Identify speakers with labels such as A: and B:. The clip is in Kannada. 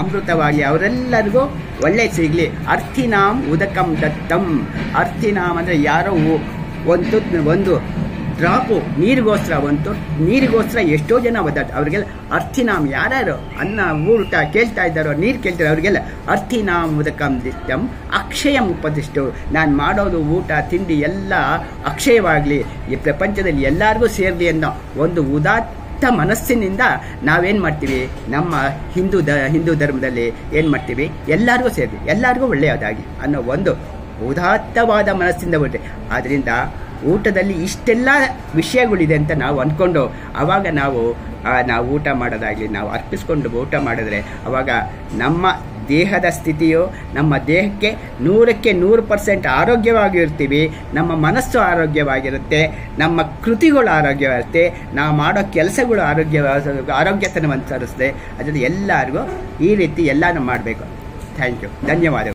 A: ಅಮೃತವಾಗಿ ಅವರೆಲ್ಲರಿಗೂ ಒಳ್ಳೆ ಸಿಗಲಿ. ಅರ್ಥಿನಾಂ ಉದಕಂ ದತ್ತಂ. ಅರ್ಥಿನಾಮ್ ಅಂದರೆ ಯಾರೋ ಒಂದು ಡ್ರಾಪು ನೀರಿಗೋಸ್ಕರ ಎಷ್ಟೋ ಜನ ಒದ್ದಾಡ್ತಾರೆ. ಅವ್ರಿಗೆಲ್ಲ ಅರ್ಥಿನಾಮ್, ಯಾರ್ಯಾರು ಅನ್ನ ಊಟ ಕೇಳ್ತಾ ಇದ್ದಾರೋ, ನೀರು ಕೇಳ್ತಾರೆ, ಅವ್ರಿಗೆಲ್ಲ ಅರ್ಥಿನಾಮ್ ಉದಕಂ ದಿಷ್ಟಂ ಅಕ್ಷಯಂ ಉಪದಿಷ್ಟು. ನಾನು ಮಾಡೋದು ಊಟ ತಿಂಡಿ ಎಲ್ಲ ಅಕ್ಷಯವಾಗಲಿ, ಈ ಪ್ರಪಂಚದಲ್ಲಿ ಎಲ್ಲರಿಗೂ ಸೇರಲಿ ಅನ್ನೋ ಒಂದು ಉದಾತ್ತ ಮನಸ್ಸಿನಿಂದ ನಾವೇನು ಮಾಡ್ತೀವಿ, ನಮ್ಮ ಹಿಂದೂ ಧರ್ಮದಲ್ಲಿ ಏನು ಮಾಡ್ತೀವಿ, ಎಲ್ಲರಿಗೂ ಸೇರಲಿ, ಎಲ್ಲರಿಗೂ ಒಳ್ಳೆಯದಾಗಿ ಅನ್ನೋ ಒಂದು ಉದಾತ್ತವಾದ ಮನಸ್ಸಿಂದ ಬಿಟ್ಟೆ. ಆದ್ದರಿಂದ ಊಟದಲ್ಲಿ ಇಷ್ಟೆಲ್ಲ ವಿಷಯಗಳಿದೆ ಅಂತ ನಾವು ಅಂದ್ಕೊಂಡು ಆವಾಗ ನಾವು ಊಟ ಮಾಡೋದಾಗಲಿ, ನಾವು ಅರ್ಪಿಸ್ಕೊಂಡು ಊಟ ಮಾಡಿದ್ರೆ ಆವಾಗ ನಮ್ಮ ದೇಹದ ಸ್ಥಿತಿಯು, ನಮ್ಮ ದೇಹಕ್ಕೆ 100ಕ್ಕೆ 100% ಆರೋಗ್ಯವಾಗಿರ್ತೀವಿ. ನಮ್ಮ ಮನಸ್ಸು ಆರೋಗ್ಯವಾಗಿರುತ್ತೆ, ನಮ್ಮ ಕೃತಿಗಳು ಆರೋಗ್ಯವಾಗಿರುತ್ತೆ, ನಾವು ಮಾಡೋ ಕೆಲಸಗಳು ಆರೋಗ್ಯತನ ಅನುಸರಿಸುತ್ತೆ. ಅದರಿಂದ ಎಲ್ಲರಿಗೂ ಈ ರೀತಿ ಎಲ್ಲನೂ ಮಾಡಬೇಕು. ಥ್ಯಾಂಕ್ ಯು, ಧನ್ಯವಾದಗಳು.